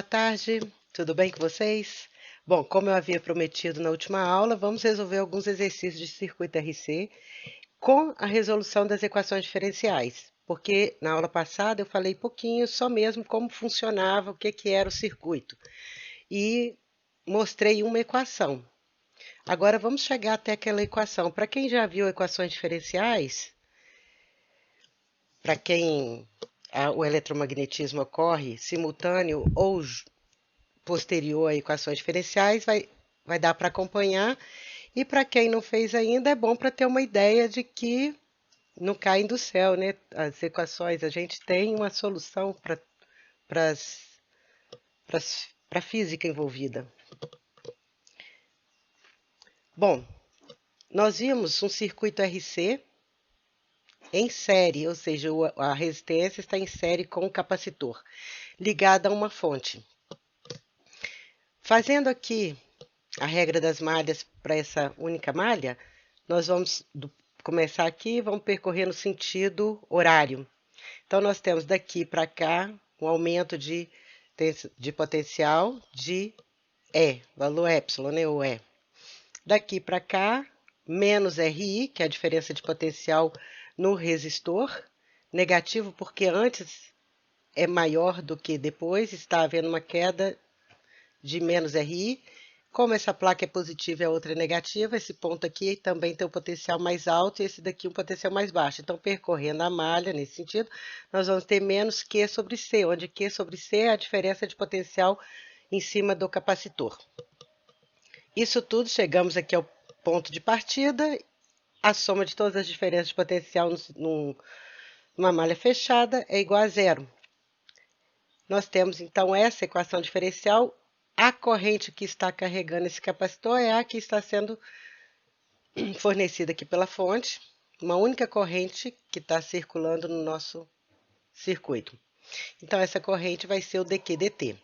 boa tarde, tudo bem com vocês? Bom, como eu havia prometido na última aula, vamos resolver alguns exercícios de circuito RC com a resolução das equações diferenciais, porque na aula passada eu falei pouquinho, só mesmo como funcionava, o que era o circuito, e mostrei uma equação. Agora vamos chegar até aquela equação. Para quem já viu equações diferenciais, para quem o eletromagnetismo ocorre simultâneo ou posterior a equações diferenciais, vai dar para acompanhar. E para quem não fez ainda, é bom para ter uma ideia de que não caem do céu, né? As equações, a gente tem uma solução para a física envolvida. Bom, nós vimos um circuito RC em série, ou seja, a resistência está em série com o capacitor, ligada a uma fonte. Fazendo aqui a regra das malhas para essa única malha, nós vamos começar aqui e vamos percorrer no sentido horário. Então, nós temos daqui para cá um aumento de potencial de E, valor epsilon, né, ou E. Daqui para cá, menos RI, que é a diferença de potencial no resistor, negativo porque antes é maior do que depois, está havendo uma queda de menos RI. Como essa placa é positiva e a outra é negativa, esse ponto aqui também tem um potencial mais alto e esse daqui um potencial mais baixo. Então, percorrendo a malha, nesse sentido, nós vamos ter menos Q sobre C, onde Q sobre C é a diferença de potencial em cima do capacitor. Isso tudo, chegamos aqui ao ponto de partida, a soma de todas as diferenças de potencial numa malha fechada é igual a zero. Nós temos, então, essa equação diferencial. A corrente que está carregando esse capacitor é a que está sendo fornecida aqui pela fonte, uma única corrente que está circulando no nosso circuito. Então, essa corrente vai ser o dQ/dt.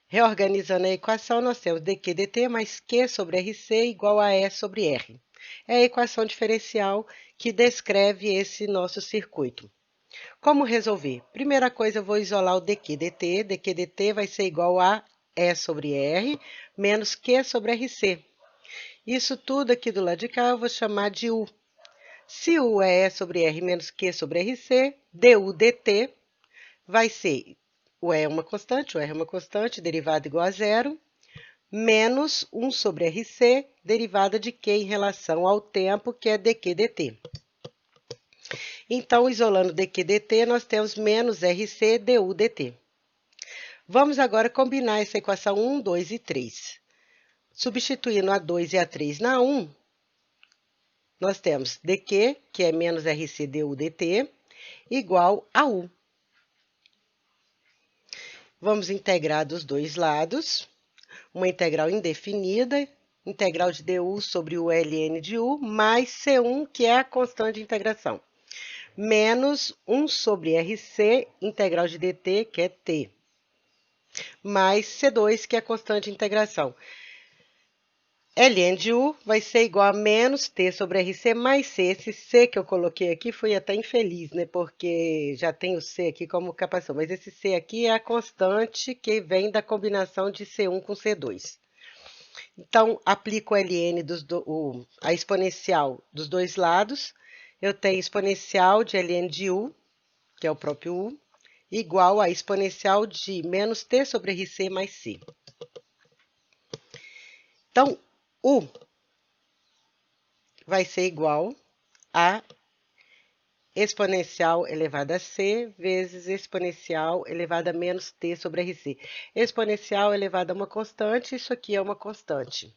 Reorganizando a equação, nós temos dQ/dt mais Q sobre RC igual a E sobre R. É a equação diferencial que descreve esse nosso circuito. Como resolver? Primeira coisa, eu vou isolar o dQ/dt. dQ/dt vai ser igual a E sobre R menos Q sobre RC. Isso tudo aqui do lado de cá eu vou chamar de U. Se U é E sobre R menos Q sobre RC, du dt vai ser, o E é uma constante, o R é uma constante, derivada igual a zero, menos 1 sobre RC, derivada de Q em relação ao tempo, que é dQ/dt. Então, isolando dQ/dt, nós temos menos RC du dt. Vamos agora combinar essa equação 1, 2 e 3. Substituindo a 2 e a 3 na 1, nós temos dq, que é menos RC du dt, igual a U. Vamos integrar dos dois lados, uma integral indefinida, integral de du sobre o ln de U, mais C1, que é a constante de integração, menos 1 sobre RC, integral de dt, que é t, mais C2, que é a constante de integração. Ln de U vai ser igual a menos T sobre RC mais C. Esse C que eu coloquei aqui foi até infeliz, né? Porque já tem o C aqui como capacitor. Mas esse C aqui é a constante que vem da combinação de C1 com C2. Então, aplico o Ln, a exponencial dos dois lados. Eu tenho exponencial de Ln de U, que é o próprio U, igual a exponencial de menos T sobre RC mais C. Então, U vai ser igual a exponencial elevada a C vezes exponencial elevada a menos T sobre RC. Exponencial elevada a uma constante, isso aqui é uma constante.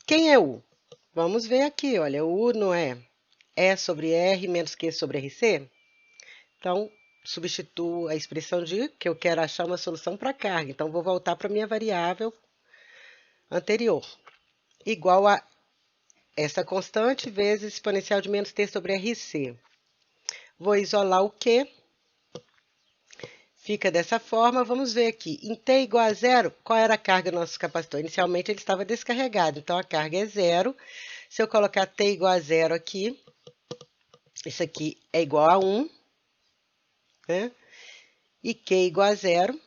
Quem é U? Vamos ver aqui, olha, U não é E sobre R menos Q sobre RC? Então, substituo a expressão de que eu quero achar uma solução para a carga. Então, vou voltar para a minha variável anterior, igual a essa constante vezes exponencial de menos T sobre RC. Vou isolar o Q. Fica dessa forma. Vamos ver aqui. Em T igual a zero, qual era a carga do nosso capacitor? Inicialmente ele estava descarregado, então a carga é zero. Se eu colocar T igual a zero aqui, isso aqui é igual a 1. né? E Q igual a zero.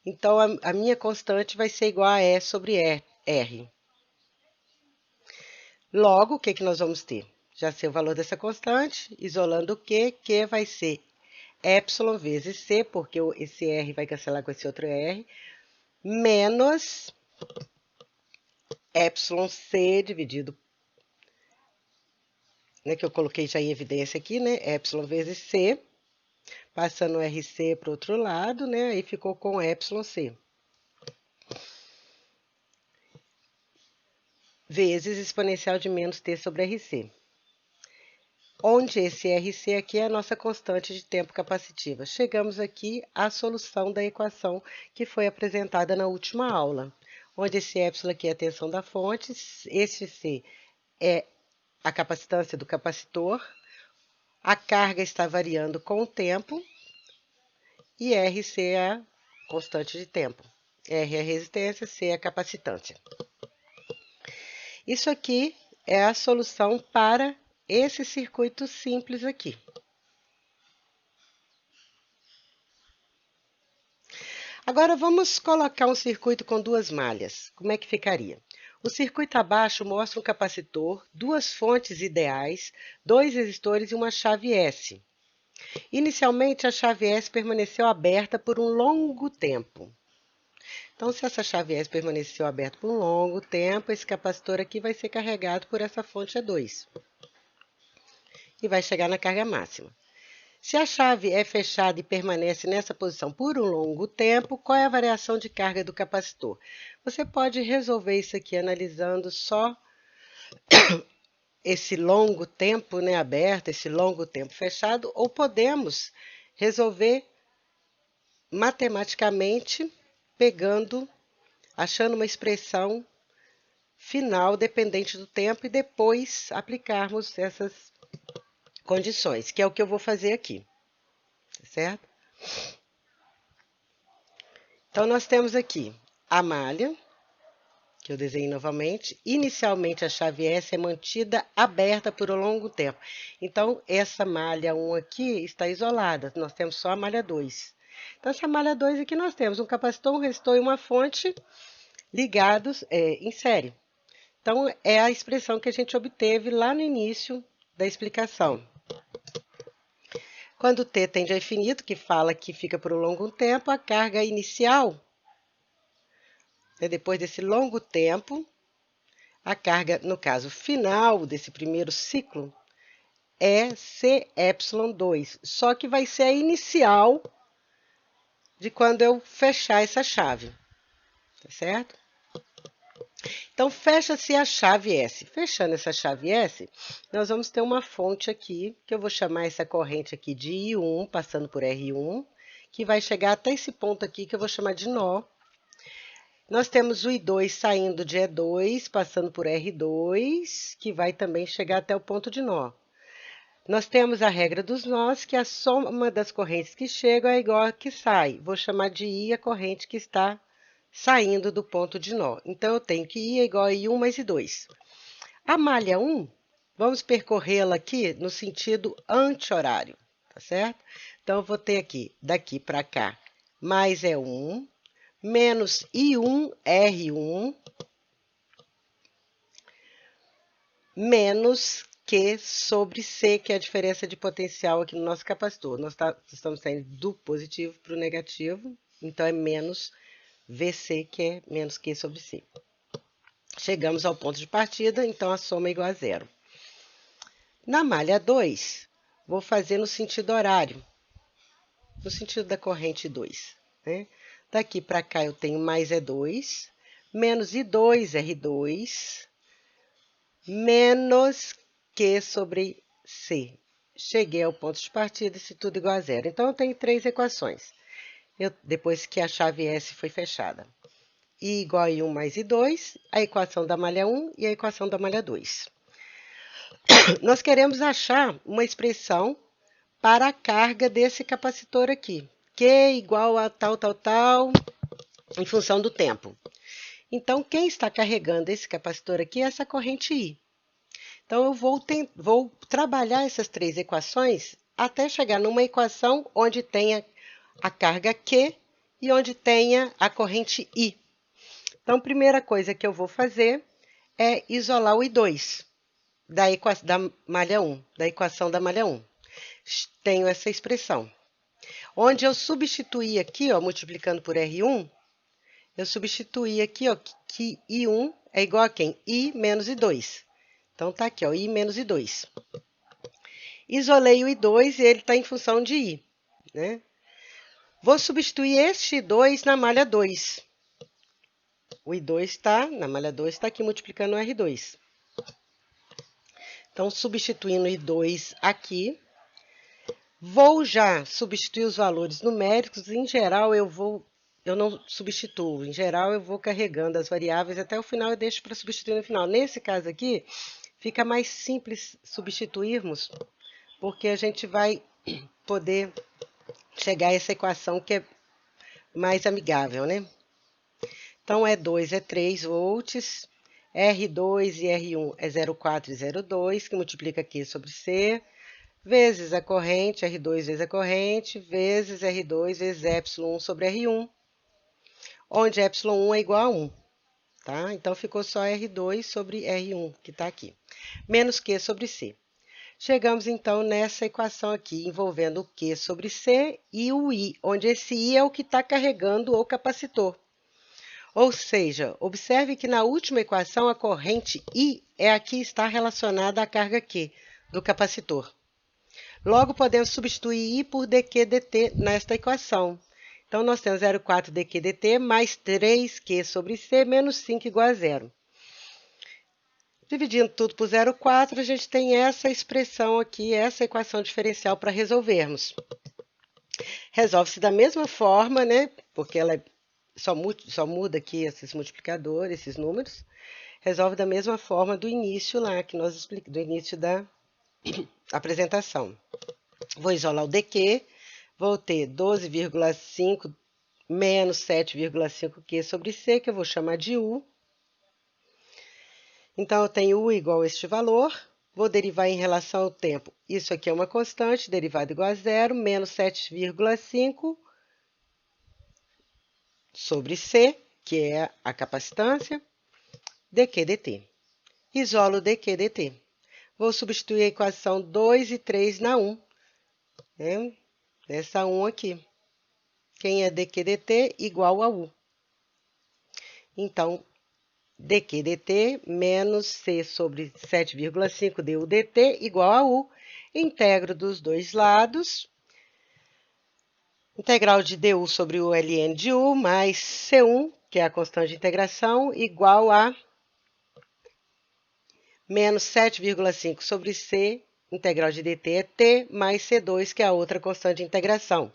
Então, a minha constante vai ser igual a E sobre R. Logo, o que nós vamos ter? Já sei o valor dessa constante, isolando o Q vai ser epsilon vezes C, porque esse R vai cancelar com esse outro R, menos epsilon C dividido, né, que eu coloquei já em evidência aqui, né, epsilon vezes C, passando o RC para o outro lado, né, aí ficou com epsilon C. Vezes exponencial de menos T sobre RC. Onde esse RC aqui é a nossa constante de tempo capacitiva. Chegamos aqui à solução da equação que foi apresentada na última aula, onde esse epsilon aqui é a tensão da fonte, esse C é a capacitância do capacitor, a carga está variando com o tempo e RC é a constante de tempo. R é a resistência, C é a capacitância. Isso aqui é a solução para esse circuito simples aqui. Agora vamos colocar um circuito com duas malhas. Como é que ficaria? O circuito abaixo mostra um capacitor, duas fontes ideais, dois resistores e uma chave S. Inicialmente, a chave S permaneceu aberta por um longo tempo. Então, se essa chave S permaneceu aberta por um longo tempo, esse capacitor aqui vai ser carregado por essa fonte E2 e vai chegar na carga máxima. Se a chave é fechada e permanece nessa posição por um longo tempo, qual é a variação de carga do capacitor? Você pode resolver isso aqui analisando só esse longo tempo, né, aberto, esse longo tempo fechado, ou podemos resolver matematicamente achando uma expressão final dependente do tempo e depois aplicarmos essas condições, que é o que eu vou fazer aqui, certo? Então, nós temos aqui a malha, que eu desenhei novamente. Inicialmente, a chave S é mantida aberta por um longo tempo. Então, essa malha 1 aqui está isolada, nós temos só a malha 2. Então, essa malha 2 aqui nós temos um capacitor, um resistor e uma fonte ligados em série. Então, é a expressão que a gente obteve lá no início da explicação. Quando T tende a infinito, que fala que fica por um longo tempo, a carga inicial, depois desse longo tempo, a carga, no caso final desse primeiro ciclo, é CY2, só que vai ser a inicial de quando eu fechar essa chave, tá certo? Então, fecha-se a chave S. Fechando essa chave S, nós vamos ter uma fonte aqui, que eu vou chamar essa corrente aqui de I1, passando por R1, que vai chegar até esse ponto aqui, que eu vou chamar de nó. Nós temos o I2 saindo de E2, passando por R2, que vai também chegar até o ponto de nó. Nós temos a regra dos nós, que a soma das correntes que chegam é igual a que sai. Vou chamar de I a corrente que está saindo do ponto de nó. Então, eu tenho que I é igual a I1 mais I2. A malha 1, vamos percorrê-la aqui no sentido anti-horário, tá certo? Então, eu vou ter aqui, daqui para cá, mais E1, menos I1 R1, menos Q sobre C, que é a diferença de potencial aqui no nosso capacitor. Nós estamos saindo do positivo para o negativo, então é menos VC, que é menos Q sobre C. Chegamos ao ponto de partida, então a soma é igual a zero. Na malha 2, vou fazer no sentido horário, no sentido da corrente 2, né? Daqui para cá eu tenho mais E2, menos I2 R2, menos Q sobre C. Cheguei ao ponto de partida, isso tudo igual a zero. Então, eu tenho três equações, depois que a chave S foi fechada. I igual a I1 mais I2, a equação da malha 1 e a equação da malha 2. Nós queremos achar uma expressão para a carga desse capacitor aqui. Q igual a tal, em função do tempo. Então, quem está carregando esse capacitor aqui é essa corrente I. Então, eu vou trabalhar essas três equações até chegar numa equação onde tenha a carga Q e onde tenha a corrente I. Então, a primeira coisa que eu vou fazer é isolar o I2 da malha 1, da equação da malha 1. Tenho essa expressão. Onde eu substituí aqui, ó, multiplicando por R1, eu substituí aqui, ó, que I1 é igual a quem? I menos I2. Então, tá aqui, ó, I menos I2. Isolei o I2 e ele está em função de I, né? Vou substituir este I2 na malha 2. O I2 está, na malha 2, está aqui multiplicando o R2. Então, substituindo o I2 aqui, vou já substituir os valores numéricos. Em geral, eu não substituo. Em geral, eu vou carregando as variáveis até o final e deixo para substituir no final. Nesse caso aqui, fica mais simples substituirmos, porque a gente vai poder chegar a essa equação que é mais amigável, né? Então, E2 é 3 volts, R2 e R1 é 0,4 e 0,2, que multiplica Q sobre C, vezes a corrente, R2 vezes a corrente, vezes R2 vezes ε1 sobre R1, onde ε1 é igual a 1, tá? Então, ficou só R2 sobre R1, que está aqui, menos Q sobre C. Chegamos, então, nessa equação aqui, envolvendo o Q sobre C e o I, onde esse I é o que está carregando o capacitor. Ou seja, observe que na última equação, a corrente I é a que está relacionada à carga Q do capacitor. Logo, podemos substituir I por dQ dt nesta equação. Então, nós temos 0,4 dQ dt mais 3Q sobre C menos 5 igual a 0. Dividindo tudo por 0,4, a gente tem essa expressão aqui, essa equação diferencial para resolvermos. Resolve-se da mesma forma, né? Porque ela só muda aqui esses multiplicadores, esses números. Resolve da mesma forma do início lá, que nós explicamos, do início da apresentação. Vou isolar o dQ, vou ter 12,5 menos 7,5Q sobre C, que eu vou chamar de U. Então, eu tenho U igual a este valor. Vou derivar em relação ao tempo. Isso aqui é uma constante, derivada igual a 0, menos 7,5 sobre C, que é a capacitância, dQ dt. Isolo dQ dt. Vou substituir a equação 2 e 3 na 1. Né? Essa 1 aqui. Quem é dQ dt igual a U. Então, dQ dt menos C sobre 7,5 du dt igual a U. Integro dos dois lados. Integral de du sobre o ln de U mais C1, que é a constante de integração, igual a menos 7,5 sobre C, integral de dt é T, mais C2, que é a outra constante de integração.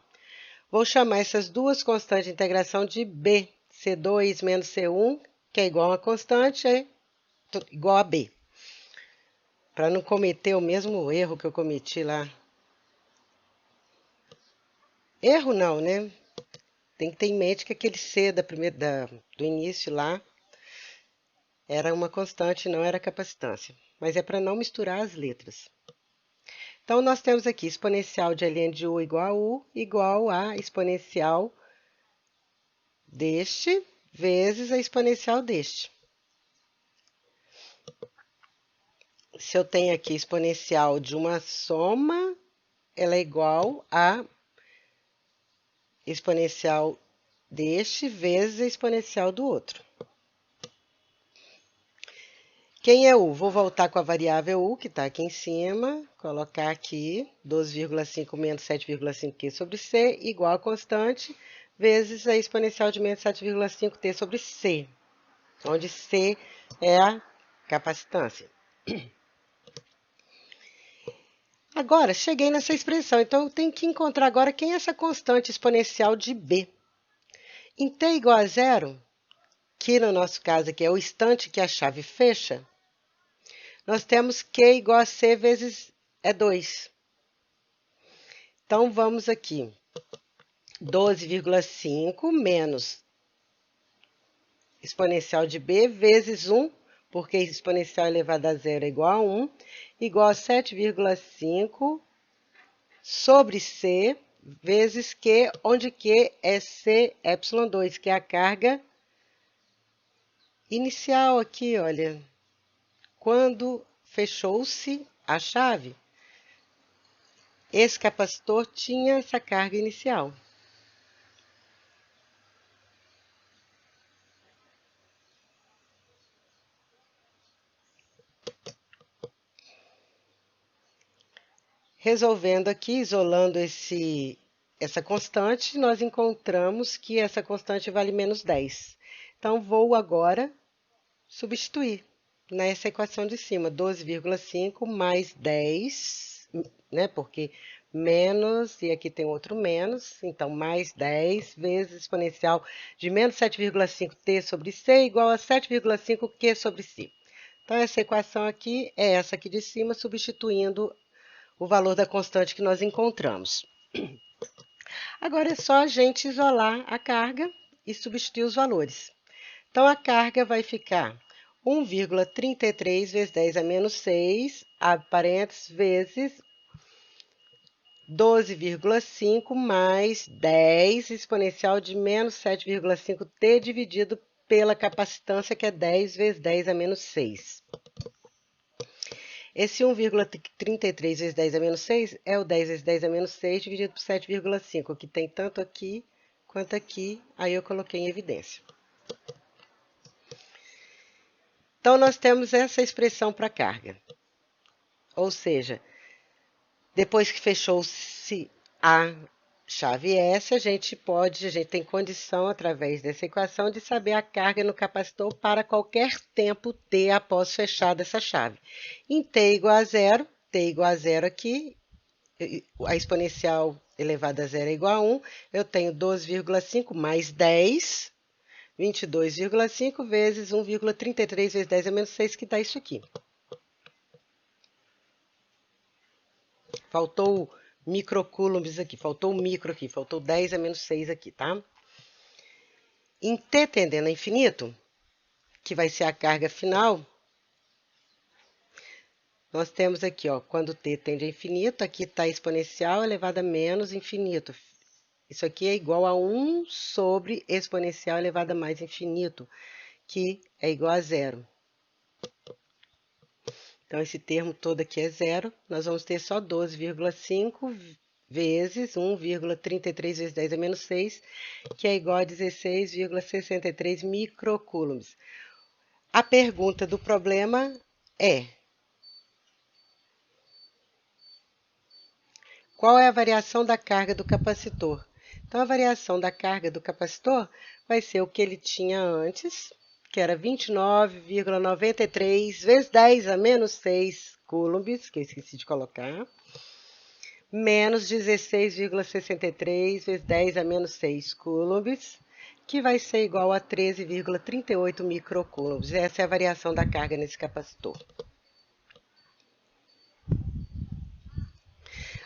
Vou chamar essas duas constantes de integração de B. C2 menos C1, que é igual a uma constante, é igual a B. Para não cometer o mesmo erro que eu cometi lá. Erro não, né? Tem que ter em mente que aquele C do início lá era uma constante, não era capacitância. Mas é para não misturar as letras. Então, nós temos aqui exponencial de ln de U igual a exponencial deste vezes a exponencial deste. Se eu tenho aqui exponencial de uma soma, ela é igual a exponencial deste vezes a exponencial do outro. Quem é U? Vou voltar com a variável U, que está aqui em cima, colocar aqui 12,5 menos 7,5Q sobre C, igual a constante, vezes a exponencial de menos 7,5T sobre C, onde C é a capacitância. Agora, cheguei nessa expressão, então eu tenho que encontrar agora quem é essa constante exponencial de B. Em T igual a 0, que no nosso caso aqui é o instante que a chave fecha, nós temos Q igual a C vezes E2. Então, vamos aqui. 12,5 menos exponencial de B vezes 1, porque exponencial elevado a zero é igual a 1, igual a 7,5 sobre C vezes Q, onde Q é CY2, que é a carga inicial aqui, olha. Quando fechou-se a chave, esse capacitor tinha essa carga inicial. Resolvendo aqui, isolando essa constante, nós encontramos que essa constante vale menos 10. Então, vou agora substituir nessa equação de cima, 12,5 mais 10, né? Porque menos, e aqui tem outro menos, então mais 10 vezes exponencial de menos 7,5t sobre c igual a 7,5q sobre c. Então, essa equação aqui é essa aqui de cima, substituindo o valor da constante que nós encontramos. Agora é só a gente isolar a carga e substituir os valores. Então, a carga vai ficar 1,33 vezes 10 a menos 6, abre parênteses, vezes 12,5 mais 10 exponencial de menos 7,5t dividido pela capacitância, que é 10 vezes 10 a menos 6. Esse 1,33 vezes 10 a menos 6 é o 10 vezes 10 a menos 6 dividido por 7,5, que tem tanto aqui quanto aqui, aí eu coloquei em evidência. Então, nós temos essa expressão para carga. Ou seja, depois que fechou-se a chave S, a gente tem condição, através dessa equação, de saber a carga no capacitor para qualquer tempo t após fechada essa chave. Em t igual a zero, t igual a zero aqui, a exponencial elevada a zero é igual a 1, eu tenho 12,5 mais 10, 22,5 vezes 1,33 vezes 10 a menos 6, que dá isso aqui. Faltou microcoulombs aqui, faltou o micro aqui, faltou 10 a menos 6 aqui, tá? Em t tendendo a infinito, que vai ser a carga final, nós temos aqui, ó, quando t tende a infinito, aqui está exponencial elevado a menos infinito. Isso aqui é igual a 1 sobre exponencial elevado a mais infinito, que é igual a zero. Então, esse termo todo aqui é zero. Nós vamos ter só 12,5 vezes 1,33 vezes 10 a menos 6, que é igual a 16,63 microcoulombs. A pergunta do problema é: qual é a variação da carga do capacitor? Então, a variação da carga do capacitor vai ser o que ele tinha antes, que era 29,93 vezes 10 a menos 6 coulombs, que eu esqueci de colocar, menos 16,63 vezes 10 a menos 6 coulombs, que vai ser igual a 13,38 microcoulombs. Essa é a variação da carga nesse capacitor.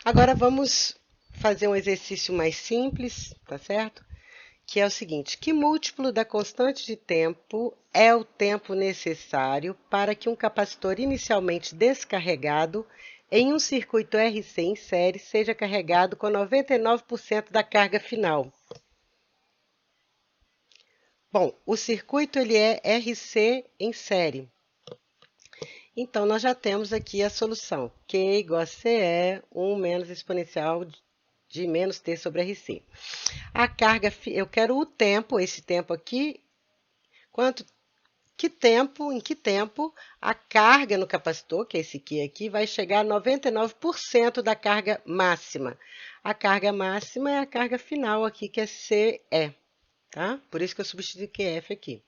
Agora vamos fazer um exercício mais simples, tá certo? Que é o seguinte: que múltiplo da constante de tempo é o tempo necessário para que um capacitor inicialmente descarregado em um circuito RC em série seja carregado com 99% da carga final? Bom, o circuito ele é RC em série. Então, nós já temos aqui a solução. Q igual a CE, 1 menos exponencial de menos T sobre RC. A carga, eu quero o tempo, esse tempo aqui, em que tempo a carga no capacitor, que é esse aqui, vai chegar a 99% da carga máxima. A carga máxima é a carga final aqui, que é CE, tá? Por isso que eu substituí QF aqui.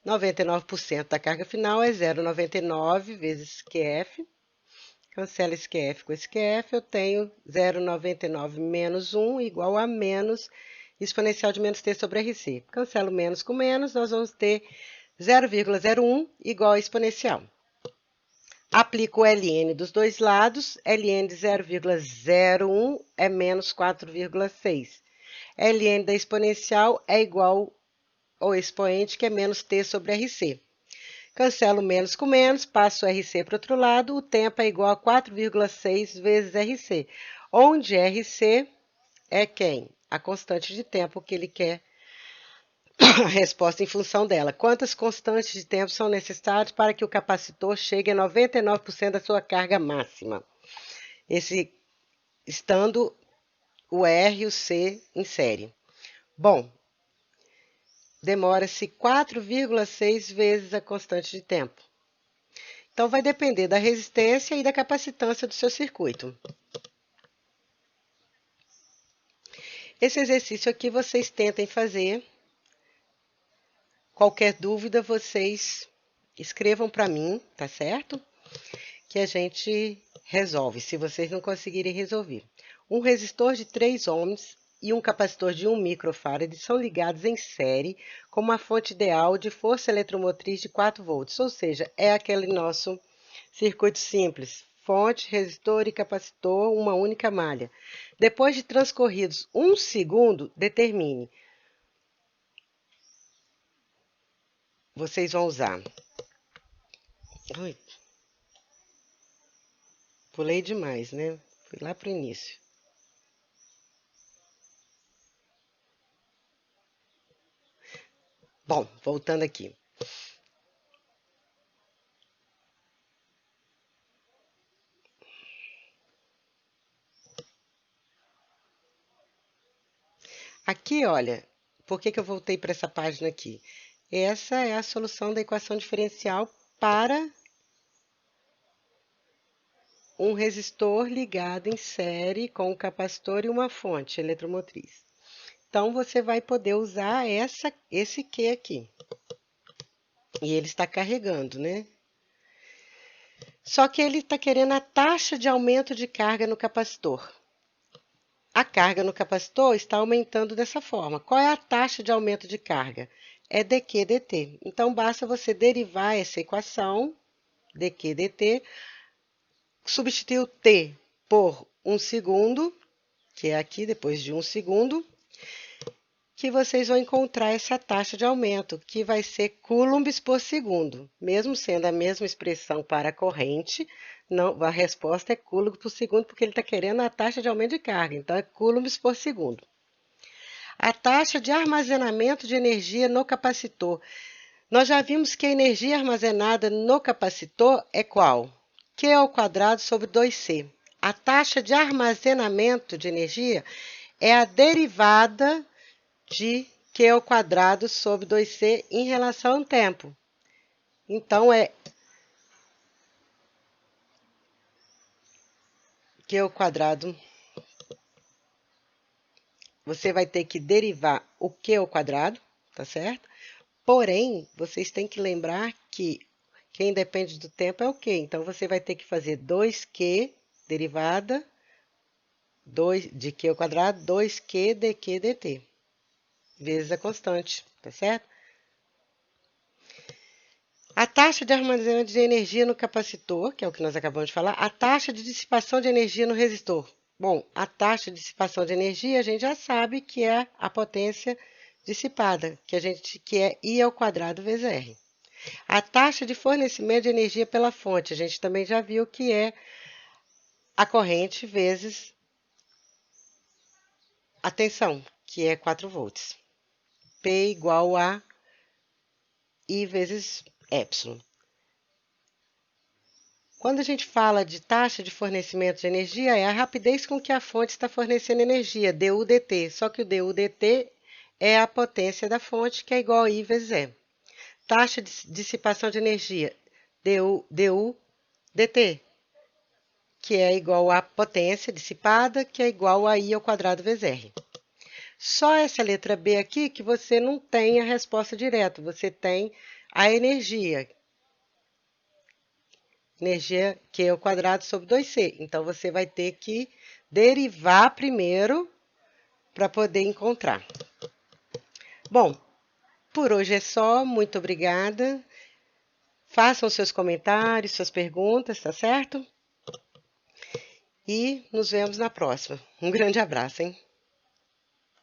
99% da carga final é 0,99 vezes QF. Cancela esse QF com esse QF, eu tenho 0,99 menos 1 igual a menos exponencial de menos T sobre RC. Cancelo menos com menos, nós vamos ter 0,01 igual a exponencial. Aplico o ln dos dois lados, ln de 0,01 é menos 4,6. ln da exponencial é igual ao expoente, que é menos T sobre RC. Cancelo menos com menos, passo o RC para o outro lado, o tempo é igual a 4,6 vezes RC. onde RC é quem? A constante de tempo que ele quer a resposta em função dela. Quantas constantes de tempo são necessárias para que o capacitor chegue a 99% da sua carga máxima? Esse estando o R e o C em série. Bom, demora-se 4,6 vezes a constante de tempo. Então, vai depender da resistência e da capacitância do seu circuito. Esse exercício aqui vocês tentem fazer. Qualquer dúvida, vocês escrevam para mim, tá certo? Que a gente resolve, se vocês não conseguirem resolver. Um resistor de 3 ohms e um capacitor de 1 microfarad são ligados em série com uma fonte ideal de força eletromotriz de 4 volts, ou seja, é aquele nosso circuito simples, fonte, resistor e capacitor, uma única malha. Depois de transcorridos 1 segundo, determine. Vocês vão usar. Ui, pulei demais, né? Fui lá para o início. Bom, voltando aqui. Aqui, olha, por que eu voltei para essa página aqui? Essa é a solução da equação diferencial para um resistor ligado em série com um capacitor e uma fonte eletromotriz. Então, você vai poder usar esse Q aqui. E ele está carregando, né? Só que ele está querendo a taxa de aumento de carga no capacitor. A carga no capacitor está aumentando dessa forma. Qual é a taxa de aumento de carga? É dQ dt. Então, basta você derivar essa equação, dQ dt, substituir o t por 1 segundo, que é aqui, depois de 1 segundo, que vocês vão encontrar essa taxa de aumento, que vai ser coulombs por segundo. Mesmo sendo a mesma expressão para a corrente, não, a resposta é coulombs por segundo, porque ele está querendo a taxa de aumento de carga. Então, é coulombs por segundo. A taxa de armazenamento de energia no capacitor. Nós já vimos que a energia armazenada no capacitor é qual? Q ao quadrado sobre 2C. A taxa de armazenamento de energia é a derivada de Q ao quadrado sobre 2C em relação ao tempo. Então, é Q ao quadrado. Você vai ter que derivar o Q ao quadrado, tá certo? Porém, vocês têm que lembrar que quem depende do tempo é o Q. Então, você vai ter que fazer 2Q derivada de Q ao quadrado, 2Q dQ dt, vezes a constante, tá certo? A taxa de armazenamento de energia no capacitor, que é o que nós acabamos de falar, a taxa de dissipação de energia no resistor. Bom, a taxa de dissipação de energia a gente já sabe que é a potência dissipada, que é I ao quadrado vezes R. A taxa de fornecimento de energia pela fonte, a gente também já viu que é a corrente vezes a tensão, que é 4 volts. P igual a I vezes epsilon. Quando a gente fala de taxa de fornecimento de energia, é a rapidez com que a fonte está fornecendo energia, du dt. Só que o du dt é a potência da fonte, que é igual a I vezes E. Taxa de dissipação de energia, du dt, que é igual à potência dissipada, que é igual a I ao quadrado vezes R. Só essa letra B aqui que você não tem a resposta direta, você tem a energia. Energia Q ao quadrado sobre 2C. Então, você vai ter que derivar primeiro para poder encontrar. Bom, por hoje é só. Muito obrigada. Façam seus comentários, suas perguntas, tá certo? E nos vemos na próxima. Um grande abraço, hein?